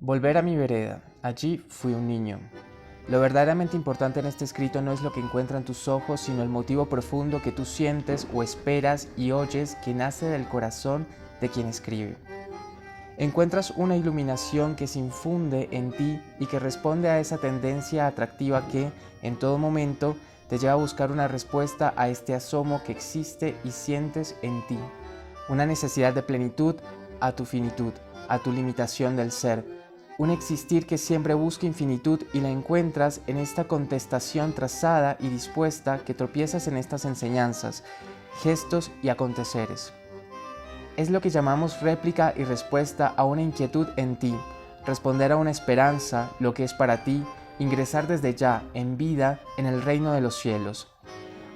Volver a mi vereda. Allí fui un niño. Lo verdaderamente importante en este escrito no es lo que encuentran tus ojos, sino el motivo profundo que tú sientes o esperas y oyes que nace del corazón de quien escribe. Encuentras una iluminación que se infunde en ti y que responde a esa tendencia atractiva que, en todo momento, te lleva a buscar una respuesta a este asomo que existe y sientes en ti. Una necesidad de plenitud a tu finitud, a tu limitación del ser. Un existir que siempre busca infinitud y la encuentras en esta contestación trazada y dispuesta que tropiezas en estas enseñanzas, gestos y aconteceres. Es lo que llamamos réplica y respuesta a una inquietud en ti, responder a una esperanza, lo que es para ti, ingresar desde ya, en vida, en el reino de los cielos.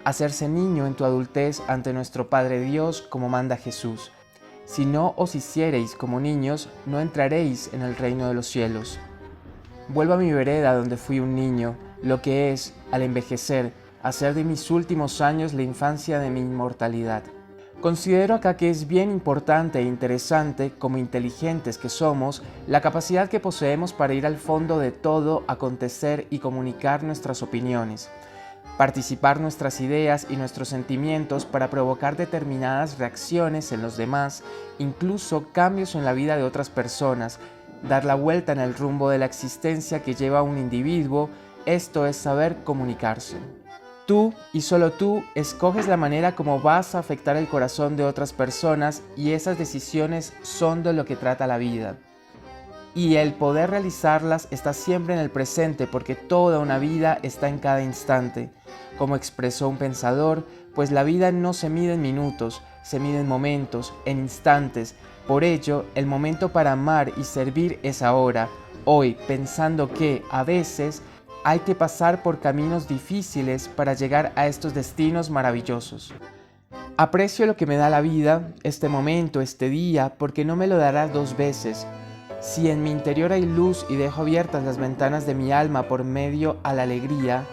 Hacerse niño en tu adultez ante nuestro Padre Dios como manda Jesús. Si no os hiciereis como niños, no entraréis en el reino de los cielos. Vuelvo a mi vereda donde fui un niño, lo que es, al envejecer, hacer de mis últimos años la infancia de mi inmortalidad. Considero acá que es bien importante e interesante, como inteligentes que somos, la capacidad que poseemos para ir al fondo de todo acontecer y comunicar nuestras opiniones. Participar nuestras ideas y nuestros sentimientos para provocar determinadas reacciones en los demás, incluso cambios en la vida de otras personas, dar la vuelta en el rumbo de la existencia que lleva a un individuo, esto es saber comunicarse. Tú y solo tú escoges la manera como vas a afectar el corazón de otras personas y esas decisiones son de lo que trata la vida. Y el poder realizarlas está siempre en el presente porque toda una vida está en cada instante. Como expresó un pensador, pues la vida no se mide en minutos, se mide en momentos, en instantes. Por ello, el momento para amar y servir es ahora, hoy, pensando que, a veces, hay que pasar por caminos difíciles para llegar a estos destinos maravillosos. Aprecio lo que me da la vida, este momento, este día, porque no me lo dará dos veces. Si en mi interior hay luz y dejo abiertas las ventanas de mi alma por medio a la alegría,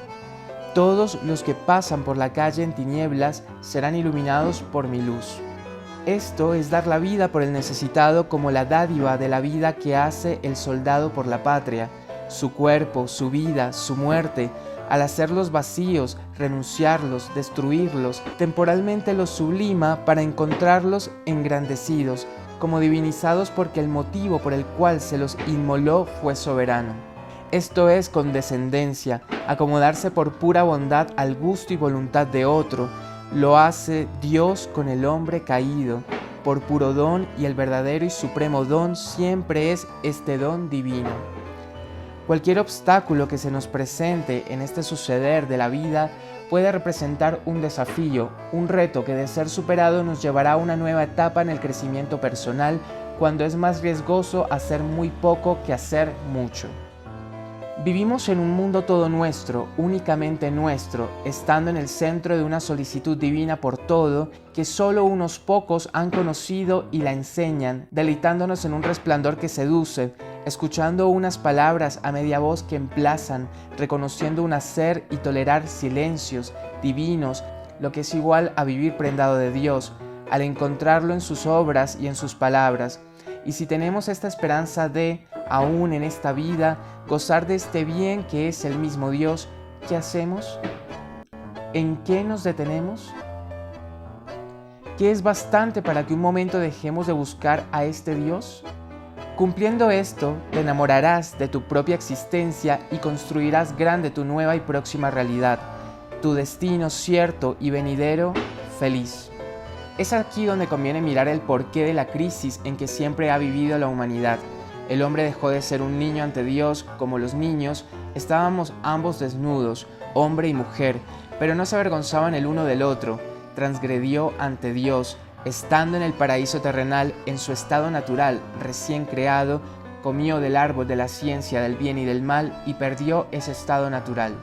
todos los que pasan por la calle en tinieblas serán iluminados por mi luz. Esto es dar la vida por el necesitado como la dádiva de la vida que hace el soldado por la patria, su cuerpo, su vida, su muerte. Al hacerlos vacíos, renunciarlos, destruirlos, temporalmente los sublima para encontrarlos engrandecidos, como divinizados porque el motivo por el cual se los inmoló fue soberano. Esto es condescendencia, acomodarse por pura bondad al gusto y voluntad de otro. Lo hace Dios con el hombre caído, por puro don, y el verdadero y supremo don siempre es este don divino. Cualquier obstáculo que se nos presente en este suceder de la vida puede representar un desafío, un reto que de ser superado nos llevará a una nueva etapa en el crecimiento personal, cuando es más riesgoso hacer muy poco que hacer mucho. Vivimos en un mundo todo nuestro, únicamente nuestro, estando en el centro de una solicitud divina por todo, que solo unos pocos han conocido y la enseñan, deleitándonos en un resplandor que seduce, escuchando unas palabras a media voz que emplazan, reconociendo un hacer y tolerar silencios divinos, lo que es igual a vivir prendado de Dios, al encontrarlo en sus obras y en sus palabras. Y si tenemos esta esperanza de, aún en esta vida, gozar de este bien que es el mismo Dios, ¿qué hacemos? ¿En qué nos detenemos? ¿Qué es bastante para que un momento dejemos de buscar a este Dios? Cumpliendo esto, te enamorarás de tu propia existencia y construirás grande tu nueva y próxima realidad, tu destino cierto y venidero, feliz. Es aquí donde conviene mirar el porqué de la crisis en que siempre ha vivido la humanidad. El hombre dejó de ser un niño ante Dios, como los niños, estábamos ambos desnudos, hombre y mujer, pero no se avergonzaban el uno del otro, transgredió ante Dios, estando en el paraíso terrenal, en su estado natural, recién creado, comió del árbol de la ciencia del bien y del mal y perdió ese estado natural.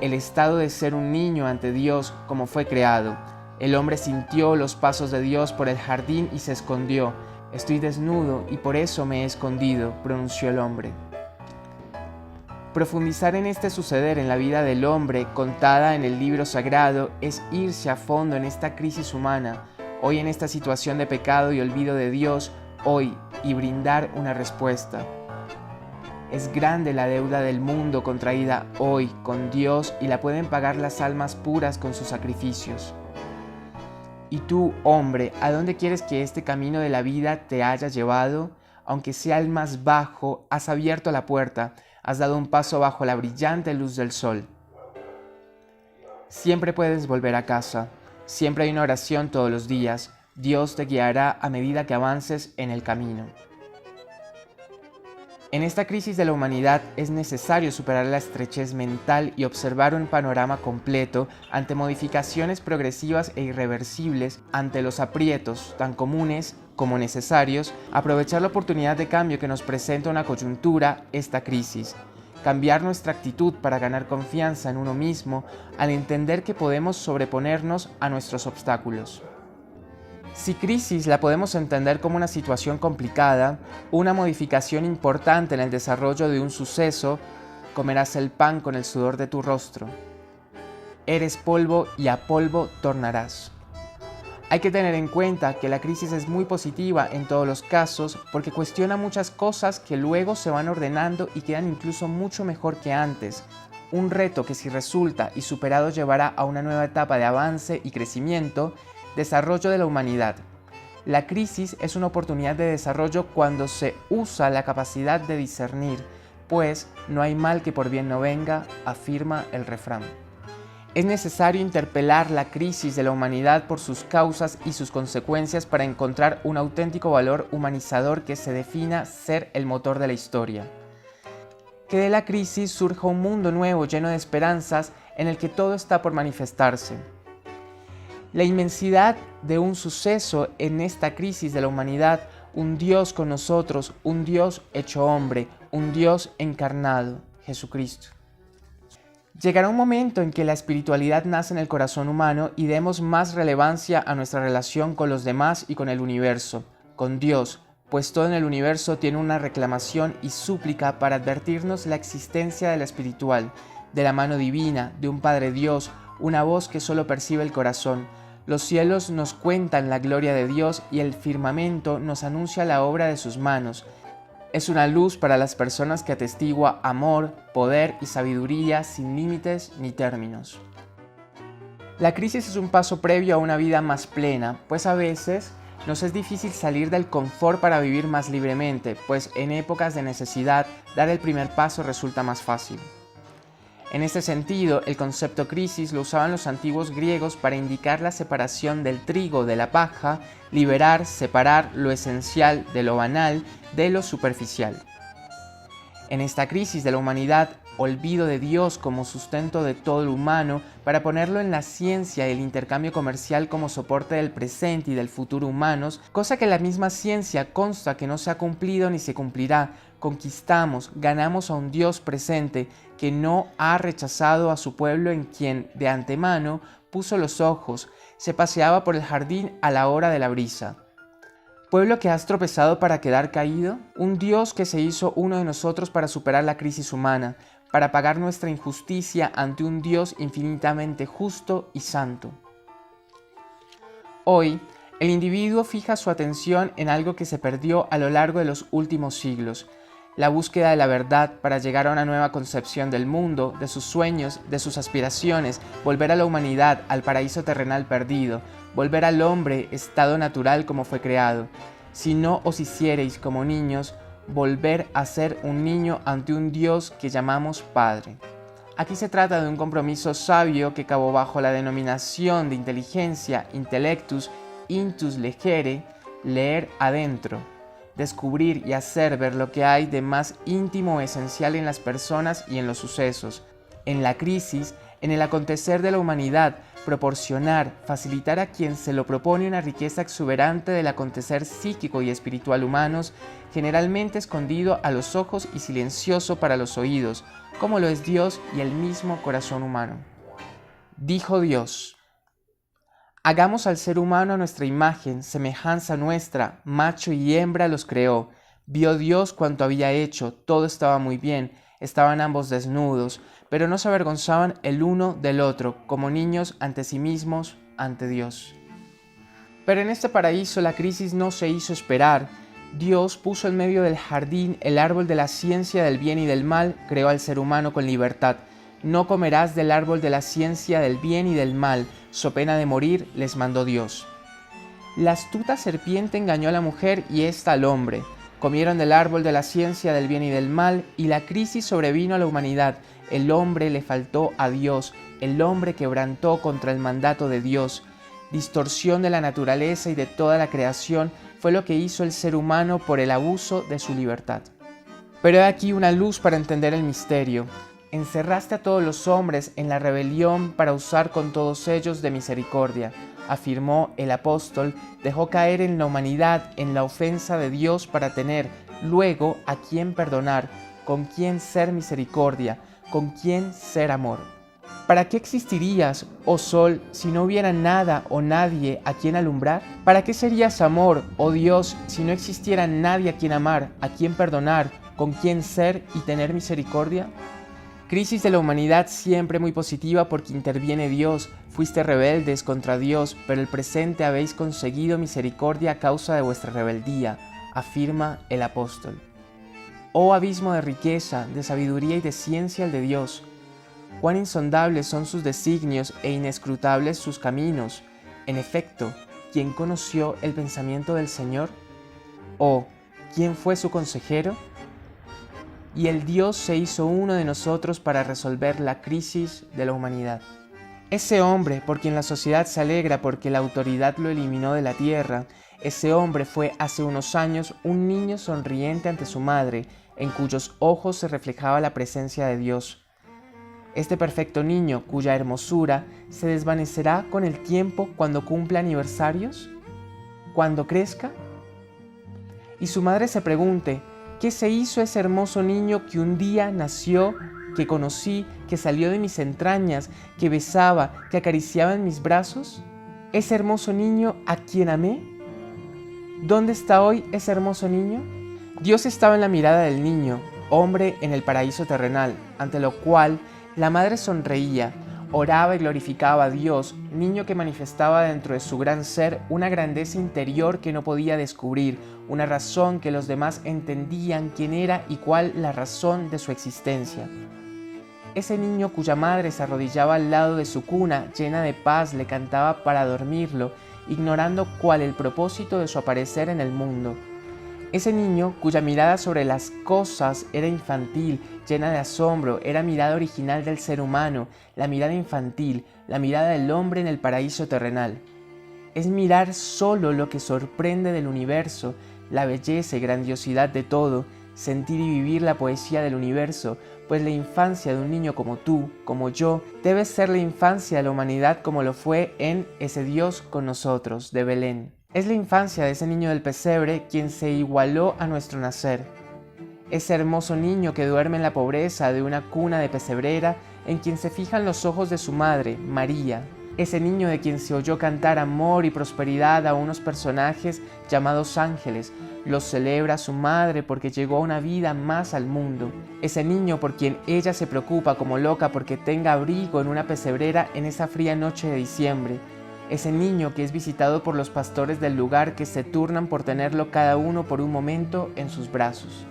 El estado de ser un niño ante Dios como fue creado. El hombre sintió los pasos de Dios por el jardín y se escondió. Estoy desnudo y por eso me he escondido, pronunció el hombre. Profundizar en este suceder en la vida del hombre contada en el libro sagrado es irse a fondo en esta crisis humana, hoy en esta situación de pecado y olvido de Dios, hoy y brindar una respuesta. Es grande la deuda del mundo contraída hoy con Dios y la pueden pagar las almas puras con sus sacrificios. Y tú, hombre, ¿a dónde quieres que este camino de la vida te haya llevado? Aunque sea el más bajo, has abierto la puerta, has dado un paso bajo la brillante luz del sol. Siempre puedes volver a casa, siempre hay una oración todos los días, Dios te guiará a medida que avances en el camino. En esta crisis de la humanidad es necesario superar la estrechez mental y observar un panorama completo ante modificaciones progresivas e irreversibles, ante los aprietos tan comunes como necesarios, aprovechar la oportunidad de cambio que nos presenta una coyuntura, esta crisis. Cambiar nuestra actitud para ganar confianza en uno mismo al entender que podemos sobreponernos a nuestros obstáculos. Si crisis la podemos entender como una situación complicada, una modificación importante en el desarrollo de un suceso, comerás el pan con el sudor de tu rostro. Eres polvo y a polvo tornarás. Hay que tener en cuenta que la crisis es muy positiva en todos los casos porque cuestiona muchas cosas que luego se van ordenando y quedan incluso mucho mejor que antes. Un reto que si resulta y superado llevará a una nueva etapa de avance y crecimiento, desarrollo de la humanidad. La crisis es una oportunidad de desarrollo cuando se usa la capacidad de discernir, pues no hay mal que por bien no venga, afirma el refrán. Es necesario interpelar la crisis de la humanidad por sus causas y sus consecuencias para encontrar un auténtico valor humanizador que se defina ser el motor de la historia. Que de la crisis surja un mundo nuevo lleno de esperanzas en el que todo está por manifestarse. La inmensidad de un suceso en esta crisis de la humanidad, un Dios con nosotros, un Dios hecho hombre, un Dios encarnado, Jesucristo. Llegará un momento en que la espiritualidad nace en el corazón humano y demos más relevancia a nuestra relación con los demás y con el universo, con Dios, pues todo en el universo tiene una reclamación y súplica para advertirnos la existencia de la espiritual, de la mano divina, de un Padre Dios, una voz que solo percibe el corazón. Los cielos nos cuentan la gloria de Dios y el firmamento nos anuncia la obra de sus manos. Es una luz para las personas que atestigua amor, poder y sabiduría sin límites ni términos. La crisis es un paso previo a una vida más plena, pues a veces nos es difícil salir del confort para vivir más libremente, pues en épocas de necesidad dar el primer paso resulta más fácil. En este sentido, el concepto crisis lo usaban los antiguos griegos para indicar la separación del trigo de la paja, liberar, separar lo esencial de lo banal, de lo superficial. En esta crisis de la humanidad, olvido de Dios como sustento de todo lo humano para ponerlo en la ciencia y el intercambio comercial como soporte del presente y del futuro humanos, cosa que la misma ciencia consta que no se ha cumplido ni se cumplirá. Conquistamos, ganamos a un Dios presente que no ha rechazado a su pueblo en quien de antemano puso los ojos, se paseaba por el jardín a la hora de la brisa. Pueblo que has tropezado para quedar caído, un Dios que se hizo uno de nosotros para superar la crisis humana, para pagar nuestra injusticia ante un Dios infinitamente justo y santo. Hoy, el individuo fija su atención en algo que se perdió a lo largo de los últimos siglos, la búsqueda de la verdad para llegar a una nueva concepción del mundo, de sus sueños, de sus aspiraciones, volver a la humanidad, al paraíso terrenal perdido, volver al hombre estado natural como fue creado. Si no os hiciereis como niños, volver a ser un niño ante un Dios que llamamos Padre. Aquí se trata de un compromiso sabio que cabó bajo la denominación de inteligencia, intellectus, intus legere, leer adentro, descubrir y hacer ver lo que hay de más íntimo o esencial en las personas y en los sucesos, en la crisis, en el acontecer de la humanidad, proporcionar, facilitar a quien se lo propone una riqueza exuberante del acontecer psíquico y espiritual humanos, generalmente escondido a los ojos y silencioso para los oídos, como lo es Dios y el mismo corazón humano. Dijo Dios: hagamos al ser humano a nuestra imagen, semejanza nuestra, macho y hembra los creó. Vio Dios cuanto había hecho, todo estaba muy bien, estaban ambos desnudos, pero no se avergonzaban el uno del otro, como niños ante sí mismos, ante Dios. Pero en este paraíso la crisis no se hizo esperar. Dios puso en medio del jardín el árbol de la ciencia del bien y del mal, creó al ser humano con libertad. No comerás del árbol de la ciencia del bien y del mal, so pena de morir, les mandó Dios. La astuta serpiente engañó a la mujer y ésta al hombre. Comieron del árbol de la ciencia del bien y del mal, y la crisis sobrevino a la humanidad. El hombre le faltó a Dios, el hombre quebrantó contra el mandato de Dios. Distorsión de la naturaleza y de toda la creación fue lo que hizo el ser humano por el abuso de su libertad. Pero hay aquí una luz para entender el misterio. Encerraste a todos los hombres en la rebelión para usar con todos ellos de misericordia, afirmó el apóstol, dejó caer en la humanidad en la ofensa de Dios para tener luego a quien perdonar, con quien ser misericordia, con quien ser amor. ¿Para qué existirías, oh sol, si no hubiera nada o nadie a quien alumbrar? ¿Para qué serías amor, oh Dios, si no existiera nadie a quien amar, a quien perdonar, con quien ser y tener misericordia? Crisis de la humanidad siempre muy positiva porque interviene Dios. Fuiste rebeldes contra Dios, pero el presente habéis conseguido misericordia a causa de vuestra rebeldía, afirma el apóstol. Oh abismo de riqueza, de sabiduría y de ciencia el de Dios. Cuán insondables son sus designios e inescrutables sus caminos. En efecto, ¿quién conoció el pensamiento del Señor? ¿O quién fue su consejero? Y el Dios se hizo uno de nosotros para resolver la crisis de la humanidad. Ese hombre por quien la sociedad se alegra porque la autoridad lo eliminó de la tierra, ese hombre fue hace unos años un niño sonriente ante su madre, en cuyos ojos se reflejaba la presencia de Dios. Este perfecto niño, cuya hermosura se desvanecerá con el tiempo cuando cumpla aniversarios, cuando crezca. Y su madre se pregunte, ¿qué se hizo ese hermoso niño que un día nació, que conocí, que salió de mis entrañas, que besaba, que acariciaba en mis brazos? ¿Ese hermoso niño a quien amé? ¿Dónde está hoy ese hermoso niño? Dios estaba en la mirada del niño, hombre en el paraíso terrenal, ante lo cual la madre sonreía, oraba y glorificaba a Dios, niño que manifestaba dentro de su gran ser una grandeza interior que no podía descubrir, una razón que los demás entendían quién era y cuál la razón de su existencia. Ese niño cuya madre se arrodillaba al lado de su cuna, llena de paz, le cantaba para dormirlo, ignorando cuál el propósito de su aparecer en el mundo. Ese niño cuya mirada sobre las cosas era infantil, llena de asombro, era mirada original del ser humano, la mirada infantil, la mirada del hombre en el paraíso terrenal. Es mirar solo lo que sorprende del universo, la belleza y grandiosidad de todo, sentir y vivir la poesía del universo, pues la infancia de un niño como tú, como yo, debe ser la infancia de la humanidad como lo fue en Ese Dios con nosotros, de Belén. Es la infancia de ese niño del pesebre quien se igualó a nuestro nacer. Ese hermoso niño que duerme en la pobreza de una cuna de pesebrera en quien se fijan los ojos de su madre, María. Ese niño de quien se oyó cantar amor y prosperidad a unos personajes llamados ángeles, los celebra su madre porque llegó a una vida más al mundo. Ese niño por quien ella se preocupa como loca porque tenga abrigo en una pesebrera en esa fría noche de diciembre. Ese niño que es visitado por los pastores del lugar que se turnan por tenerlo cada uno por un momento en sus brazos.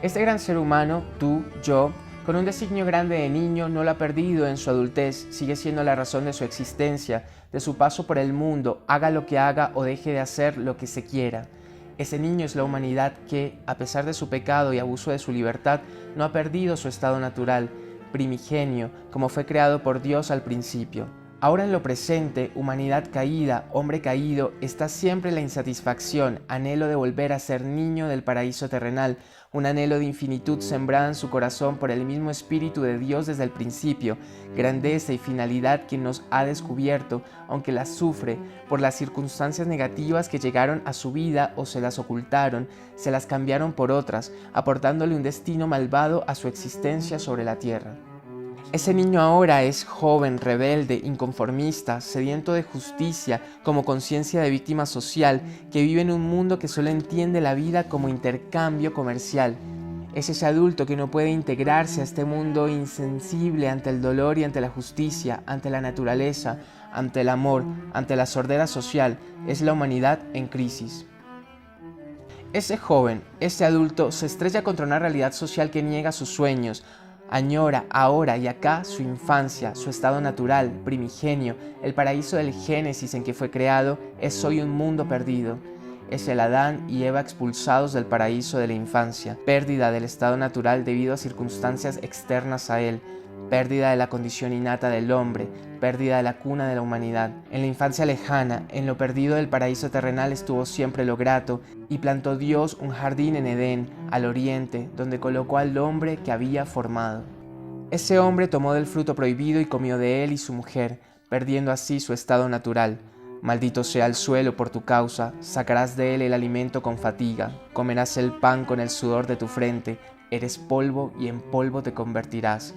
Este gran ser humano, tú, yo, con un designio grande de niño, no lo ha perdido en su adultez, sigue siendo la razón de su existencia, de su paso por el mundo, haga lo que haga o deje de hacer lo que se quiera. Ese niño es la humanidad que, a pesar de su pecado y abuso de su libertad, no ha perdido su estado natural, primigenio, como fue creado por Dios al principio. Ahora en lo presente, humanidad caída, hombre caído, está siempre la insatisfacción, anhelo de volver a ser niño del paraíso terrenal, un anhelo de infinitud sembrada en su corazón por el mismo Espíritu de Dios desde el principio, grandeza y finalidad que nos ha descubierto, aunque la sufre, por las circunstancias negativas que llegaron a su vida o se las ocultaron, se las cambiaron por otras, aportándole un destino malvado a su existencia sobre la tierra. Ese niño ahora es joven, rebelde, inconformista, sediento de justicia, como conciencia de víctima social, que vive en un mundo que solo entiende la vida como intercambio comercial. Es ese adulto que no puede integrarse a este mundo insensible ante el dolor y ante la justicia, ante la naturaleza, ante el amor, ante la sordera social. Es la humanidad en crisis. Ese joven, ese adulto, se estrella contra una realidad social que niega sus sueños, añora ahora y acá su infancia, su estado natural, primigenio, el paraíso del Génesis en que fue creado, es hoy un mundo perdido. Es el Adán y Eva expulsados del paraíso de la infancia, pérdida del estado natural debido a circunstancias externas a él, pérdida de la condición innata del hombre, pérdida de la cuna de la humanidad. En la infancia lejana, en lo perdido del paraíso terrenal estuvo siempre lo grato, y plantó Dios un jardín en Edén, al oriente, donde colocó al hombre que había formado. Ese hombre tomó del fruto prohibido y comió de él y su mujer, perdiendo así su estado natural. Maldito sea el suelo por tu causa, sacarás de él el alimento con fatiga, comerás el pan con el sudor de tu frente, eres polvo y en polvo te convertirás.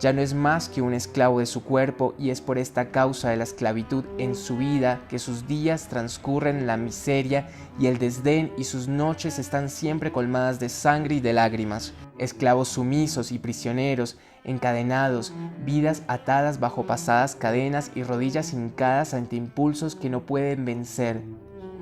Ya no es más que un esclavo de su cuerpo y es por esta causa de la esclavitud en su vida que sus días transcurren en la miseria y el desdén y sus noches están siempre colmadas de sangre y de lágrimas. Esclavos sumisos y prisioneros, encadenados, vidas atadas bajo pasadas cadenas y rodillas hincadas ante impulsos que no pueden vencer.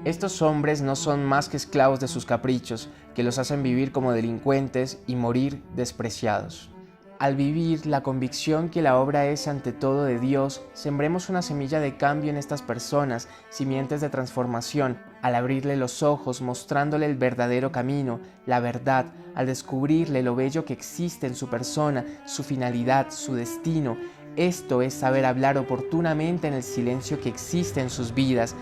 Estos hombres no son más que esclavos de sus caprichos, que los hacen vivir como delincuentes y morir despreciados. Al vivir la convicción que la obra es ante todo de Dios, sembremos una semilla de cambio en estas personas, simientes de transformación, al abrirle los ojos, mostrándole el verdadero camino, la verdad, al descubrirle lo bello que existe en su persona, su finalidad, su destino. Esto es saber hablar oportunamente en el silencio que existe en sus vidas,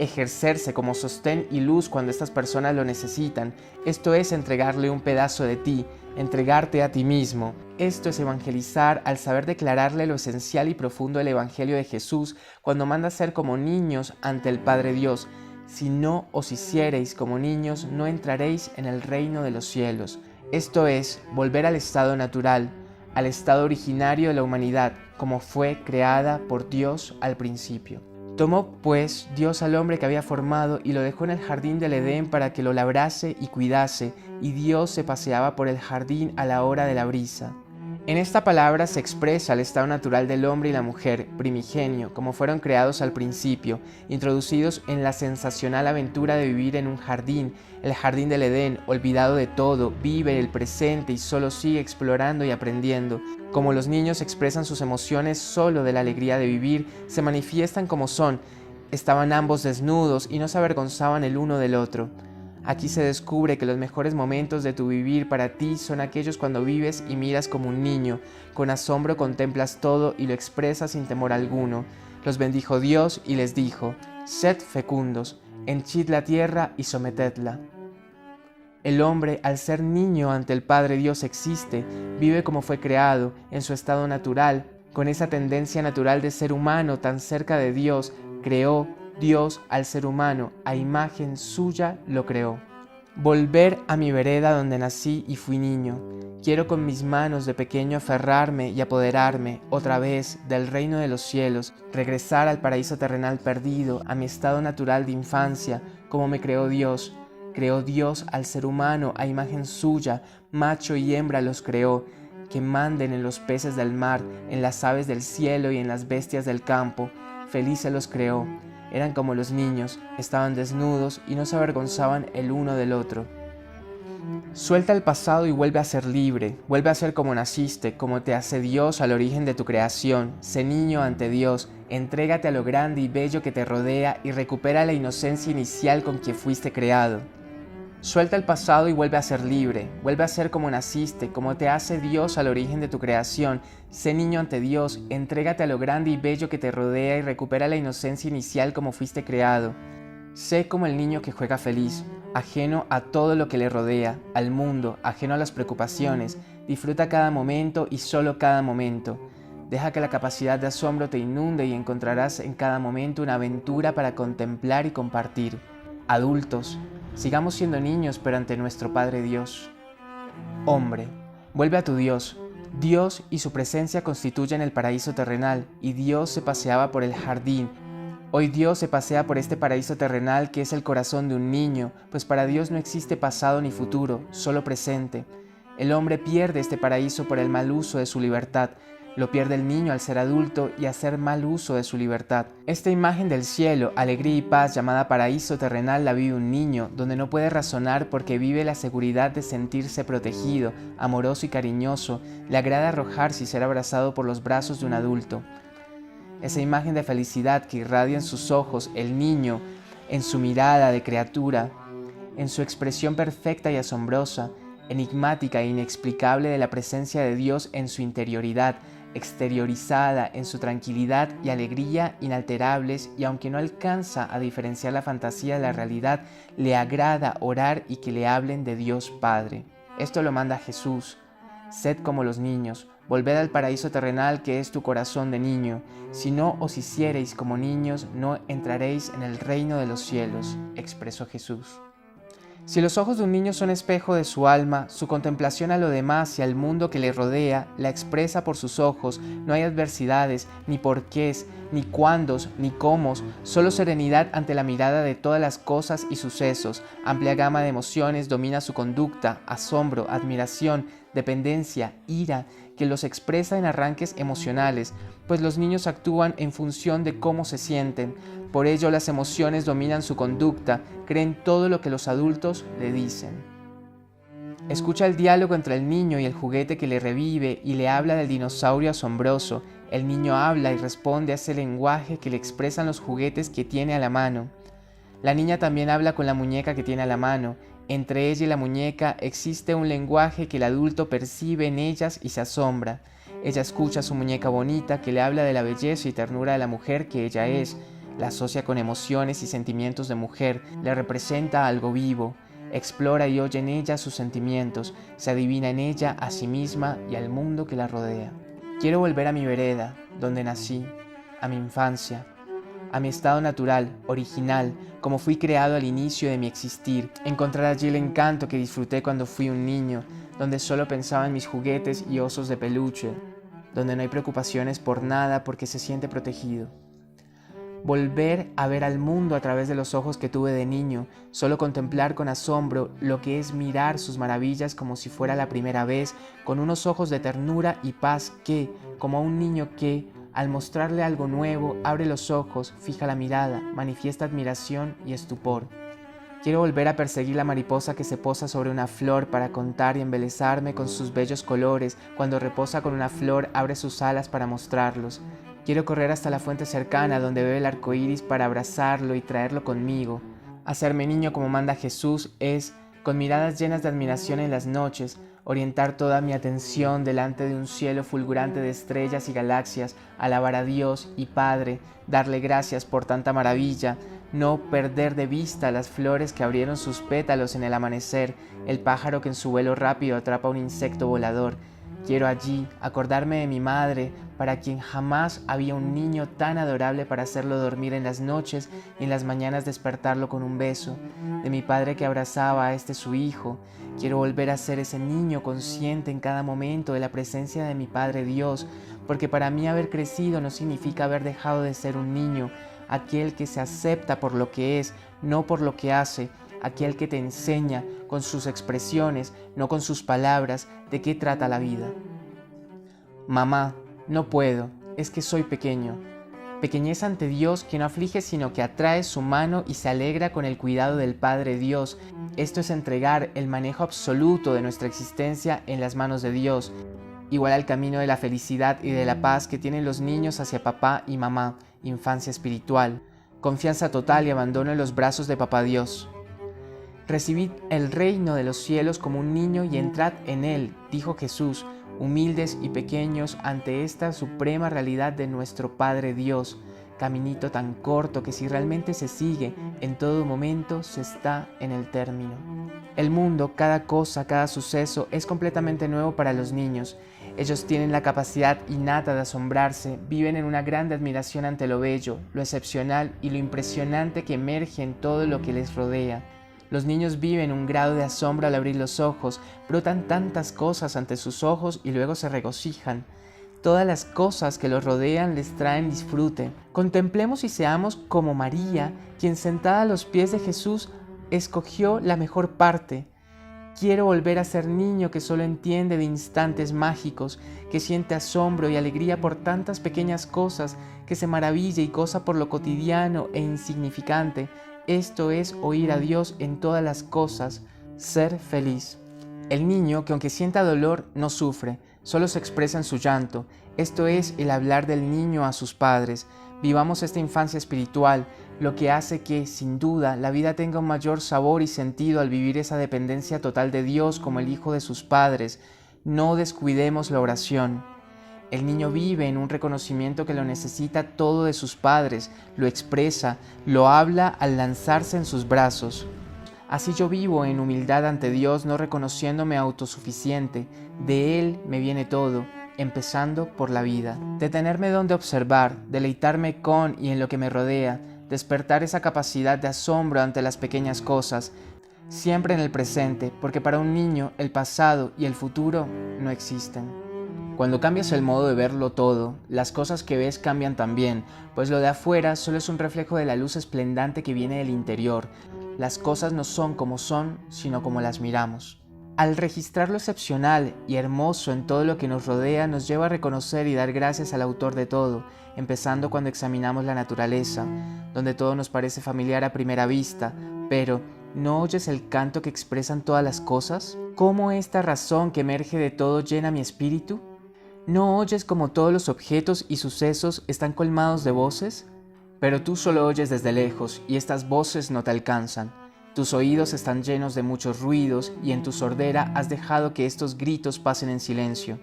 ejercerse como sostén y luz cuando estas personas lo necesitan. Esto es entregarle un pedazo de ti, entregarte a ti mismo. Esto es evangelizar al saber declararle lo esencial y profundo del Evangelio de Jesús cuando manda ser como niños ante el Padre Dios. Si no os hiciereis como niños, no entraréis en el reino de los cielos. Esto es volver al estado natural, al estado originario de la humanidad, como fue creada por Dios al principio. Tomó, pues, Dios al hombre que había formado y lo dejó en el jardín del Edén para que lo labrase y cuidase, y Dios se paseaba por el jardín a la hora de la brisa. En esta palabra se expresa el estado natural del hombre y la mujer, primigenio, como fueron creados al principio, introducidos en la sensacional aventura de vivir en un jardín, el jardín del Edén, olvidado de todo, vive en el presente y solo sigue explorando y aprendiendo. Como los niños expresan sus emociones solo de la alegría de vivir, se manifiestan como son. Estaban ambos desnudos y no se avergonzaban el uno del otro. Aquí se descubre que los mejores momentos de tu vivir para ti son aquellos cuando vives y miras como un niño, con asombro contemplas todo y lo expresas sin temor alguno. Los bendijo Dios y les dijo: sed fecundos, henchid la tierra y sometedla. El hombre, al ser niño ante el Padre Dios, existe, vive como fue creado, en su estado natural, con esa tendencia natural de ser humano tan cerca de Dios. Creó Dios al ser humano, a imagen suya lo creó. Volver a mi vereda donde nací y fui niño. Quiero con mis manos de pequeño aferrarme y apoderarme otra vez del reino de los cielos, regresar al paraíso terrenal perdido, a mi estado natural de infancia, como me creó Dios. Creó Dios al ser humano a imagen suya, macho y hembra los creó, que manden en los peces del mar, en las aves del cielo y en las bestias del campo. Felices los creó. Eran como los niños, estaban desnudos y no se avergonzaban el uno del otro. Suelta el pasado y vuelve a ser libre, vuelve a ser como naciste, como te hace Dios al origen de tu creación. Sé niño ante Dios, entrégate a lo grande y bello que te rodea y recupera la inocencia inicial con que fuiste creado. Suelta el pasado y vuelve a ser libre, vuelve a ser como naciste, como te hace Dios al origen de tu creación. Sé niño ante Dios, entrégate a lo grande y bello que te rodea y recupera la inocencia inicial como fuiste creado. Sé como el niño que juega feliz, ajeno a todo lo que le rodea, al mundo, ajeno a las preocupaciones. Disfruta cada momento y solo cada momento. Deja que la capacidad de asombro te inunde y encontrarás en cada momento una aventura para contemplar y compartir. Adultos, sigamos siendo niños pero ante nuestro Padre Dios. Hombre, vuelve a tu Dios. Dios y su presencia constituyen el paraíso terrenal, y Dios se paseaba por el jardín. Hoy Dios se pasea por este paraíso terrenal que es el corazón de un niño, pues para Dios no existe pasado ni futuro, solo presente. El hombre pierde este paraíso por el mal uso de su libertad. Lo pierde el niño al ser adulto y hacer mal uso de su libertad. Esta imagen del cielo, alegría y paz llamada paraíso terrenal la vive un niño, donde no puede razonar porque vive la seguridad de sentirse protegido, amoroso y cariñoso. Le agrada arrojarse y ser abrazado por los brazos de un adulto. Esa imagen de felicidad que irradia en sus ojos el niño, en su mirada de criatura, en su expresión perfecta y asombrosa, enigmática e inexplicable de la presencia de Dios en su interioridad, exteriorizada en su tranquilidad y alegría inalterables, y aunque no alcanza a diferenciar la fantasía de la realidad, le agrada orar y que le hablen de Dios Padre. Esto lo manda Jesús. Sed como los niños, volved al paraíso terrenal que es tu corazón de niño. Si no os hiciereis como niños, no entraréis en el reino de los cielos, expresó Jesús. Si los ojos de un niño son espejo de su alma, su contemplación a lo demás y al mundo que le rodea la expresa por sus ojos. No hay adversidades, ni porqués, ni cuándos, ni cómos, solo serenidad ante la mirada de todas las cosas y sucesos. Amplia gama de emociones domina su conducta, asombro, admiración, dependencia, ira, que los expresa en arranques emocionales, pues los niños actúan en función de cómo se sienten. Por ello las emociones dominan su conducta, creen todo lo que los adultos le dicen. Escucha el diálogo entre el niño y el juguete que le revive y le habla del dinosaurio asombroso. El niño habla y responde a ese lenguaje que le expresan los juguetes que tiene a la mano. La niña también habla con la muñeca que tiene a la mano. Entre ella y la muñeca existe un lenguaje que el adulto percibe en ellas y se asombra. Ella escucha a su muñeca bonita que le habla de la belleza y ternura de la mujer que ella es. La asocia con emociones y sentimientos de mujer, le representa algo vivo. Explora y oye en ella sus sentimientos, se adivina en ella a sí misma y al mundo que la rodea. Quiero volver a mi vereda, donde nací, a mi infancia, a mi estado natural, original, como fui creado al inicio de mi existir. Encontrar allí el encanto que disfruté cuando fui un niño, donde solo pensaba en mis juguetes y osos de peluche, donde no hay preocupaciones por nada porque se siente protegido. Volver a ver al mundo a través de los ojos que tuve de niño, solo contemplar con asombro lo que es mirar sus maravillas como si fuera la primera vez, con unos ojos de ternura y paz que, como a un niño que, al mostrarle algo nuevo, abre los ojos, fija la mirada, manifiesta admiración y estupor. Quiero volver a perseguir la mariposa que se posa sobre una flor para contar y embelezarme con sus bellos colores. Cuando reposa con una flor, abre sus alas para mostrarlos. Quiero correr hasta la fuente cercana donde bebe el arco iris para abrazarlo y traerlo conmigo. Hacerme niño como manda Jesús es, con miradas llenas de admiración en las noches, orientar toda mi atención delante de un cielo fulgurante de estrellas y galaxias, alabar a Dios y Padre, darle gracias por tanta maravilla, no perder de vista las flores que abrieron sus pétalos en el amanecer, el pájaro que en su vuelo rápido atrapa un insecto volador. Quiero allí acordarme de mi madre, para quien jamás había un niño tan adorable para hacerlo dormir en las noches y en las mañanas despertarlo con un beso, de mi padre que abrazaba a este su hijo. Quiero volver a ser ese niño consciente en cada momento de la presencia de mi Padre Dios, porque para mí haber crecido no significa haber dejado de ser un niño, aquel que se acepta por lo que es, no por lo que hace, aquel que te enseña con sus expresiones, no con sus palabras, de qué trata la vida. Mamá, no puedo, es que soy pequeño. Pequeñez ante Dios que no aflige sino que atrae su mano y se alegra con el cuidado del Padre Dios. Esto es entregar el manejo absoluto de nuestra existencia en las manos de Dios, igual al camino de la felicidad y de la paz que tienen los niños hacia papá y mamá, infancia espiritual, confianza total y abandono en los brazos de papá Dios. Recibid el reino de los cielos como un niño y entrad en él, dijo Jesús, humildes y pequeños ante esta suprema realidad de nuestro Padre Dios, caminito tan corto que si realmente se sigue, en todo momento se está en el término. El mundo, cada cosa, cada suceso es completamente nuevo para los niños. Ellos tienen la capacidad innata de asombrarse, viven en una grande admiración ante lo bello, lo excepcional y lo impresionante que emerge en todo lo que les rodea. Los niños viven un grado de asombro al abrir los ojos, brotan tantas cosas ante sus ojos y luego se regocijan. Todas las cosas que los rodean les traen disfrute. Contemplemos y seamos como María, quien sentada a los pies de Jesús escogió la mejor parte. Quiero volver a ser niño que solo entiende de instantes mágicos, que siente asombro y alegría por tantas pequeñas cosas, que se maravilla y goza por lo cotidiano e insignificante. Esto es oír a Dios en todas las cosas, ser feliz. El niño que aunque sienta dolor no sufre, solo se expresa en su llanto. Esto es el hablar del niño a sus padres. Vivamos esta infancia espiritual, lo que hace que, sin duda, la vida tenga un mayor sabor y sentido al vivir esa dependencia total de Dios como el hijo de sus padres. No descuidemos la oración. El niño vive en un reconocimiento que lo necesita todo de sus padres, lo expresa, lo habla al lanzarse en sus brazos. Así yo vivo en humildad ante Dios, no reconociéndome autosuficiente. De Él me viene todo, empezando por la vida. Detenerme donde observar, deleitarme con y en lo que me rodea, despertar esa capacidad de asombro ante las pequeñas cosas, siempre en el presente, porque para un niño el pasado y el futuro no existen. Cuando cambias el modo de verlo todo, las cosas que ves cambian también, pues lo de afuera solo es un reflejo de la luz esplendante que viene del interior. Las cosas no son como son, sino como las miramos. Al registrar lo excepcional y hermoso en todo lo que nos rodea, nos lleva a reconocer y dar gracias al autor de todo, empezando cuando examinamos la naturaleza, donde todo nos parece familiar a primera vista, pero ¿no oyes el canto que expresan todas las cosas? ¿Cómo esta razón que emerge de todo llena mi espíritu? ¿No oyes como todos los objetos y sucesos están colmados de voces? Pero tú solo oyes desde lejos y estas voces no te alcanzan. Tus oídos están llenos de muchos ruidos y en tu sordera has dejado que estos gritos pasen en silencio.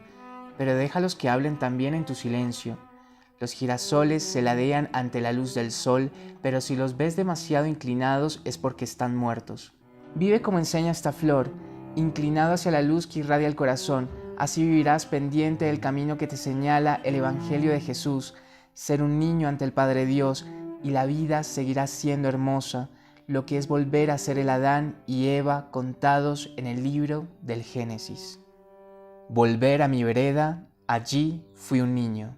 Pero déjalos que hablen también en tu silencio. Los girasoles se ladean ante la luz del sol, pero si los ves demasiado inclinados es porque están muertos. Vive como enseña esta flor, inclinado hacia la luz que irradia el corazón. Así vivirás pendiente del camino que te señala el Evangelio de Jesús, ser un niño ante el Padre Dios, y la vida seguirá siendo hermosa, lo que es volver a ser el Adán y Eva contados en el libro del Génesis. Volver a mi vereda, allí fui un niño.